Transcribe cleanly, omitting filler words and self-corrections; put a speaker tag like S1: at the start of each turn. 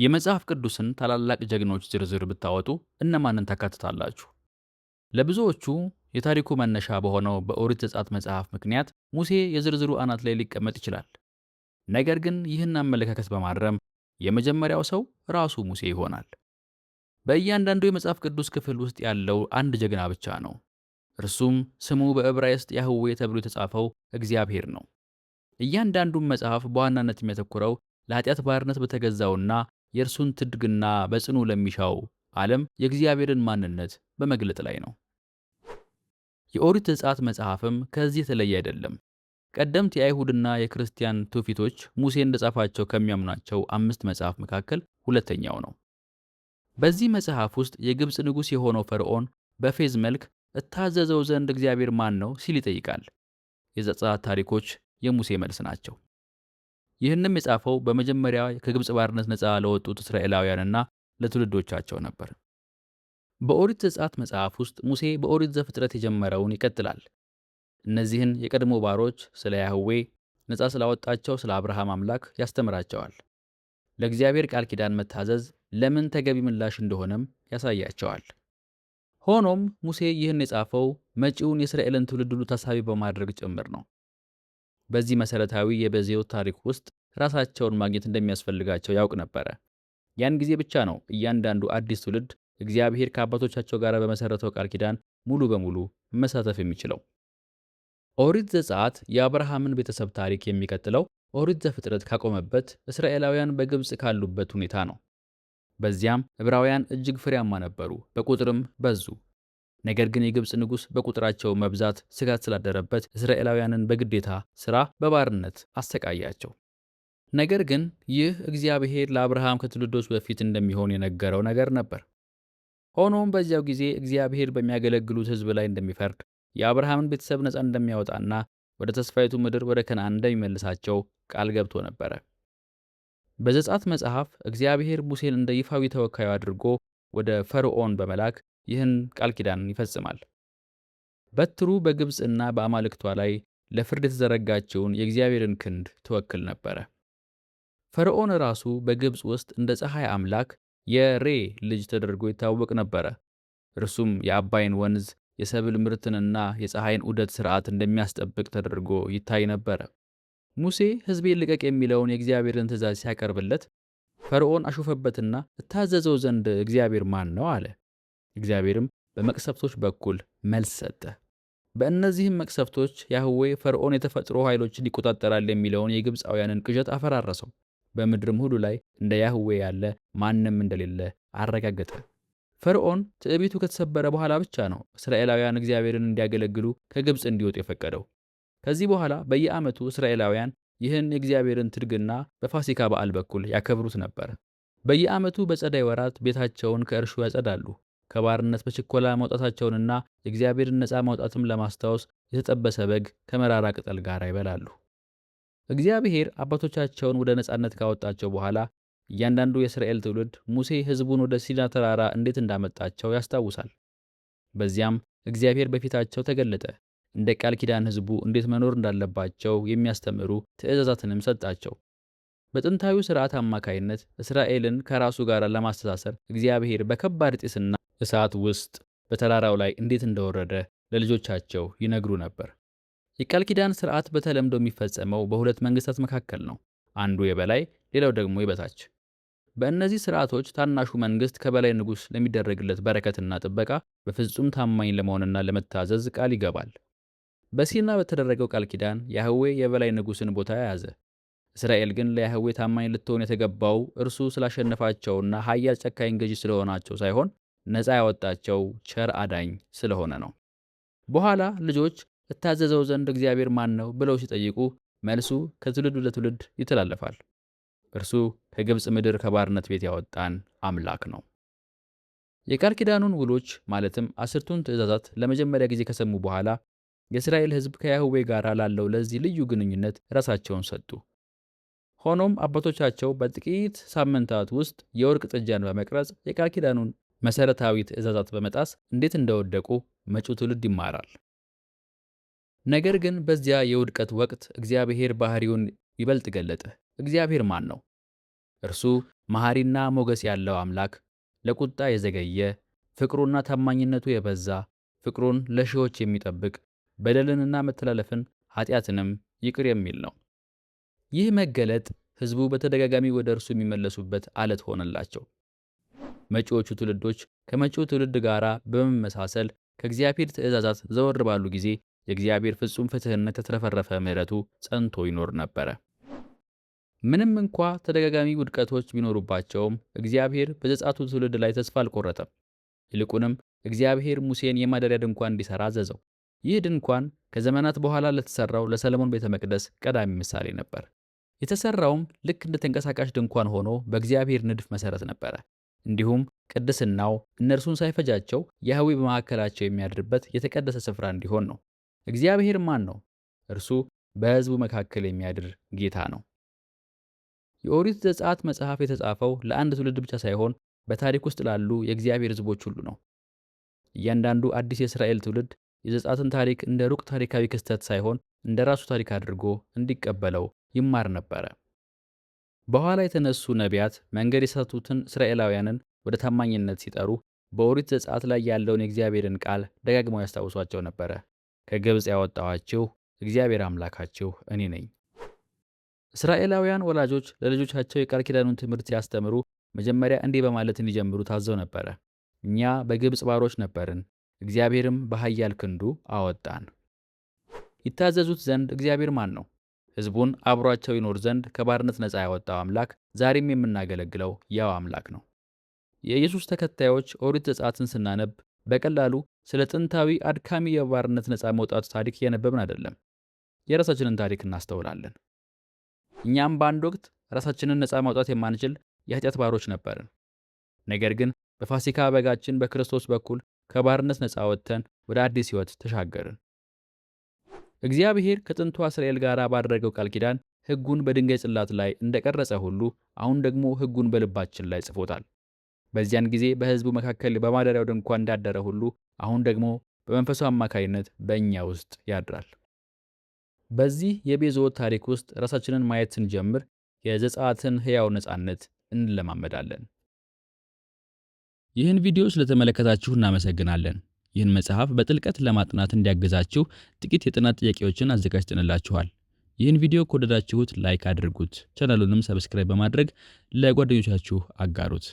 S1: የመጽሐፍ ቅዱስን ታላላቅ ጀግኖች ዝርዝር ብታወጡ እነማንን ታካትታላችሁ? ለብዙዎቹ የታሪኩ መነሻ በሆነው በኦሪት ዘጸአት መጽሐፍ ምክንያት ሙሴ የዝርዝሩ አናት ላይ ሊቀመጥ ይችላል። ነገር ግን ይህን አመለካከት በማረም የመጀመሪያው ሰው ራሱ ሙሴ ይሆናል። በእያንዳንዱ የመጽሐፍ ቅዱስ ክፍል ውስጥ ያለው አንድ ጀግና ብቻ ነው። እርሱም ስሙ በዕብራይስጥ ያህዌ ተብሎ የተጻፈው እግዚአብሔር ነው። እያንዳንዱም መጽሐፍ በዋናነት የሚያተኩረው ለኃጢአት ባርነት በተገዛውና የእርሱን ትድግና በጽኑ ለሚሻው ዓለም የእግዚአብሔርን ማንነት በመግለጥ ላይ ነው። የኦሪት ዘጸአት መጽሐፍም ከዚህ የተለየ አይደለም። ቀደምት የአይሁድና የክርስቲያን ትውፊቶች ሙሴ እንደጻፋቸው ከሚያምኗቸው 5 መጽሐፍ መካከል ሁለተኛው ነው። በዚህ መጽሐፍ ውስጥ የግብፅ ንጉሥ የሆነው ፈርዖን በፌዝ መልክ እታዘዘው ዘንድ እግዚአብሔር ማን ነው ሲል ይጠይቃል። የዘጸአት ታሪኮች የሙሴ መልስ ናቸው። ይህንም የጻፈው በመጀመሪያ ከግብፅ ባርነት ነፃ ለወጡት እስራኤላውያንና ለትውልዶቻቸው ነበር። በኦሪት ዘጸአት መጽሐፍ ውስጥ ሙሴ በኦሪት ዘፍጥረት የጀመረውን ይቀጥላል። እነዚህን የቀድሞ ባሮች ስለ ያህዌ ነፃ ስላወጣቸው ስለ አብርሃም አምላክ ያስተምራቸዋል። ለእግዚአብሔር ቃል ኪዳን መታዘዝ ለምን ተገቢ ምላሽ እንደሆነም ያሳያቸዋል። ሆኖም ሙሴ ይህን የጻፈው መጪውን የእስራኤልን ትውልድ ሁሉ ታሳቢ በማድረግ ጭምር ነው። በዚህ መሰረታዊ የበዜው ታሪክ ውስጥ ራሳቸውን ማግኘት እንደሚያስፈልጋቸው ያውቅ ነበረ። ያን ጊዜ ብቻ ነው እያንዳንዱ አዲስ ትውልድ እግዚአብሔር ከአባቶቻቸው ጋር በመሰረተው ቃል ኪዳን ሙሉ በሙሉ መሳተፍ የሚችለው። ኦሪት ዘጸአት የአብርሃምን ቤተሰብ ታሪክ የሚቀጥለው ኦሪት ዘፍጥረት ካቆመበት እስራኤላውያን በግብፅ ካሉበት ሁኔታ ነው። በዚያም ዕብራውያን እጅግ ፍሬያማ ነበሩ፣ በቁጥርም በዙ። ነገር ግን የግብፅ ንጉሥ በቁጥራቸው መብዛት ስጋት ስላደረበት እስራኤላውያንን በግዴታ ሥራ በባርነት አሰቃያቸው። ነገር ግን ይህ እግዚአብሔር ለአብርሃም ከትውልዶች በፊት እንደሚሆን የነገረው ነገር ነበር። ሆኖም በዚያው ጊዜ እግዚአብሔር በሚያገለግሉት ሕዝብ ላይ እንደሚፈርድ፣ የአብርሃምን ቤተሰብ ነፃ እንደሚያወጣና ወደ ተስፋይቱ ምድር ወደ ከነዓን እንደሚመልሳቸው ቃል ገብቶ ነበረ። በዘጸአት መጽሐፍ እግዚአብሔር ሙሴን እንደ ይፋዊ ተወካዩ አድርጎ ወደ ፈርዖን በመላክ ይህን ቃል ኪዳን ይፈጽማል። በትሩ በግብፅና በአማልክቷ ላይ ለፍርድ የተዘረጋችውን የእግዚአብሔርን ክንድ ትወክል ነበረ። ፈርዖን ራሱ በግብፅ ውስጥ እንደ ፀሐይ አምላክ የሬ ልጅ ተደርጎ ይታወቅ ነበረ። እርሱም የአባይን ወንዝ የሰብል ምርትንና የፀሐይን ዑደት ሥርዓት እንደሚያስጠብቅ ተደርጎ ይታይ ነበረ። ሙሴ ሕዝቤን ልቀቅ የሚለውን የእግዚአብሔርን ትእዛዝ ሲያቀርብለት ፈርዖን አሾፈበትና እታዘዘው ዘንድ እግዚአብሔር ማን ነው አለ። እግዚአብሔርም በመቅሰፍቶች በኩል መልስ ሰጠ። በእነዚህም መቅሰፍቶች ያህዌ ፈርዖን የተፈጥሮ ኃይሎችን ይቆጣጠራል የሚለውን የግብፃውያንን ቅዠት አፈራረሰው። በምድርም ሁሉ ላይ እንደ ያህዌ ያለ ማንም እንደሌለ አረጋገጠ። ፈርዖን ትዕቢቱ ከተሰበረ በኋላ ብቻ ነው እስራኤላውያን እግዚአብሔርን እንዲያገለግሉ ከግብፅ እንዲወጡ የፈቀደው። ከዚህ በኋላ በየዓመቱ እስራኤላውያን ይህን የእግዚአብሔርን ትድግና በፋሲካ በዓል በኩል ያከብሩት ነበር። በየዓመቱ በጸደይ ወራት ቤታቸውን ከእርሾ ያጸዳሉ። ከባርነት በችኮላ መውጣታቸውንና የእግዚአብሔርን ነፃ ማውጣትም ለማስታወስ የተጠበሰ በግ ከመራራ ቅጠል ጋር ይበላሉ። እግዚአብሔር አባቶቻቸውን ወደ ነፃነት ካወጣቸው በኋላ እያንዳንዱ የእስራኤል ትውልድ ሙሴ ሕዝቡን ወደ ሲና ተራራ እንዴት እንዳመጣቸው ያስታውሳል። በዚያም እግዚአብሔር በፊታቸው ተገለጠ። እንደ ቃል ኪዳን ሕዝቡ እንዴት መኖር እንዳለባቸው የሚያስተምሩ ትእዛዛትንም ሰጣቸው። በጥንታዊ ሥርዓት አማካይነት እስራኤልን ከራሱ ጋር ለማስተሳሰር እግዚአብሔር በከባድ ጢስና እሳት ውስጥ በተራራው ላይ እንዴት እንደወረደ ለልጆቻቸው ይነግሩ ነበር። የቃል ኪዳን ሥርዓት በተለምዶ የሚፈጸመው በሁለት መንግሥታት መካከል ነው፣ አንዱ የበላይ ሌላው ደግሞ የበታች። በእነዚህ ሥርዓቶች ታናሹ መንግሥት ከበላይ ንጉሥ ለሚደረግለት በረከትና ጥበቃ በፍጹም ታማኝ ለመሆንና ለመታዘዝ ቃል ይገባል። በሲና በተደረገው ቃል ኪዳን ያህዌ የበላይ ንጉሥን ቦታ ያዘ። እስራኤል ግን ለያህዌ ታማኝ ልትሆን የተገባው እርሱ ስላሸነፋቸውና ኃያል ጨካኝ ገዢ ስለሆናቸው ሳይሆን ነፃ ያወጣቸው ቸር አዳኝ ስለሆነ ነው። በኋላ ልጆች እታዘዘው ዘንድ እግዚአብሔር ማን ነው ብለው ሲጠይቁ መልሱ ከትውልድ ወደ ትውልድ ይተላለፋል። እርሱ ከግብፅ ምድር ከባርነት ቤት ያወጣን አምላክ ነው። የቃል ኪዳኑን ውሎች ማለትም 10ቱን ትእዛዛት ለመጀመሪያ ጊዜ ከሰሙ በኋላ የእስራኤል ሕዝብ ከያህዌ ጋር ላለው ለዚህ ልዩ ግንኙነት ራሳቸውን ሰጡ። ሆኖም አባቶቻቸው በጥቂት ሳምንታት ውስጥ የወርቅ ጥጃን በመቅረጽ የቃል ኪዳኑን መሰረታዊ ትእዛዛት በመጣስ እንዴት እንደወደቁ መጪው ትውልድ ይማራል። ነገር ግን በዚያ የውድቀት ወቅት እግዚአብሔር ባህሪውን ይበልጥ ገለጠ። እግዚአብሔር ማን ነው? እርሱ መሐሪና ሞገስ ያለው አምላክ፣ ለቁጣ የዘገየ፣ ፍቅሩና ታማኝነቱ የበዛ፣ ፍቅሩን ለሺዎች የሚጠብቅ፣ በደልንና መተላለፍን ኃጢአትንም ይቅር የሚል ነው። ይህ መገለጥ ሕዝቡ በተደጋጋሚ ወደ እርሱ የሚመለሱበት ዓለት ሆነላቸው። መጪዎቹ ትውልዶች ከመጪው ትውልድ ጋር በመመሳሰል ከእግዚአብሔር ትእዛዛት ዘወር ባሉ ጊዜ የእግዚአብሔር ፍጹም ፍትሕነት የተትረፈረፈ ምሕረቱ ጸንቶ ይኖር ነበረ። ምንም እንኳ ተደጋጋሚ ውድቀቶች ቢኖሩባቸውም እግዚአብሔር በዘጻቱ ትውልድ ላይ ተስፋ አልቆረጠም። ይልቁንም እግዚአብሔር ሙሴን የማደሪያ ድንኳን እንዲሠራ አዘዘው። ይህ ድንኳን ከዘመናት በኋላ ለተሠራው ለሰለሞን ቤተ መቅደስ ቀዳሚ ምሳሌ ነበር። የተሠራውም ልክ እንደ ተንቀሳቃሽ ድንኳን ሆኖ በእግዚአብሔር ንድፍ መሠረት ነበረ። እንዲሁም ቅድስናው እነርሱን ሳይፈጃቸው ያህዌ በመካከላቸው የሚያድርበት የተቀደሰ ስፍራ እንዲሆን ነው። እግዚአብሔር ማን ነው? እርሱ በሕዝቡ መካከል የሚያድር ጌታ ነው። የኦሪት ዘጸአት መጽሐፍ የተጻፈው ለአንድ ትውልድ ብቻ ሳይሆን በታሪክ ውስጥ ላሉ የእግዚአብሔር ሕዝቦች ሁሉ ነው። እያንዳንዱ አዲስ የእስራኤል ትውልድ የዘጸአትን ታሪክ እንደ ሩቅ ታሪካዊ ክስተት ሳይሆን እንደ ራሱ ታሪክ አድርጎ እንዲቀበለው ይማር ነበረ። በኋላ የተነሱ ነቢያት መንገድ የሳቱትን እስራኤላውያንን ወደ ታማኝነት ሲጠሩ በኦሪት ዘጸአት ላይ ያለውን የእግዚአብሔርን ቃል ደጋግመው ያስታውሷቸው ነበረ። ከግብፅ ያወጣኋችሁ እግዚአብሔር አምላካችሁ እኔ ነኝ። እስራኤላውያን ወላጆች ለልጆቻቸው የቃል ኪዳኑን ትምህርት ሲያስተምሩ መጀመሪያ እንዲህ በማለት እንዲጀምሩ ታዘው ነበረ። እኛ በግብፅ ባሮች ነበርን፣ እግዚአብሔርም በኃያል ክንዱ አወጣን። ይታዘዙት ዘንድ እግዚአብሔር ማን ነው? ሕዝቡን አብሯቸው ይኖር ዘንድ ከባርነት ነፃ ያወጣው አምላክ ዛሬም የምናገለግለው ያው አምላክ ነው። የኢየሱስ ተከታዮች ኦሪት ዘጸአትን ስናነብ በቀላሉ ስለ ጥንታዊ አድካሚ የባርነት ነፃ መውጣት ታሪክ እያነበብን አይደለም። የራሳችንን ታሪክ እናስተውላለን። እኛም በአንድ ወቅት ራሳችንን ነፃ ማውጣት የማንችል የኃጢአት ባሮች ነበርን። ነገር ግን በፋሲካ በጋችን በክርስቶስ በኩል ከባርነት ነፃ ወጥተን ወደ አዲስ ሕይወት ተሻገርን። እግዚአብሔር ከጥንቷ እስራኤል ጋር ባደረገው ቃል ኪዳን ሕጉን በድንጋይ ጽላት ላይ እንደቀረጸ ሁሉ አሁን ደግሞ ሕጉን በልባችን ላይ ጽፎታል። በዚያን ጊዜ በሕዝቡ መካከል በማደሪያው ድንኳን እንዳደረ ሁሉ አሁን ደግሞ በመንፈሱ አማካይነት በእኛ ውስጥ ያድራል። በዚህ የቤዞት ታሪክ ውስጥ ራሳችንን ማየት ስንጀምር የዘጸአትን ሕያው ነፃነት እንለማመዳለን። ይህን ቪዲዮ ስለተመለከታችሁ እናመሰግናለን። ይህን መጽሐፍ በጥልቀት ለማጥናት እንዲያግዛችሁ ጥቂት የጥናት ጥያቄዎችን አዘጋጅተንላችኋል። ይህን ቪዲዮ ከወደዳችሁት ላይክ አድርጉት። ቻናሉንም ሰብስክራይብ በማድረግ ለጓደኞቻችሁ አጋሩት።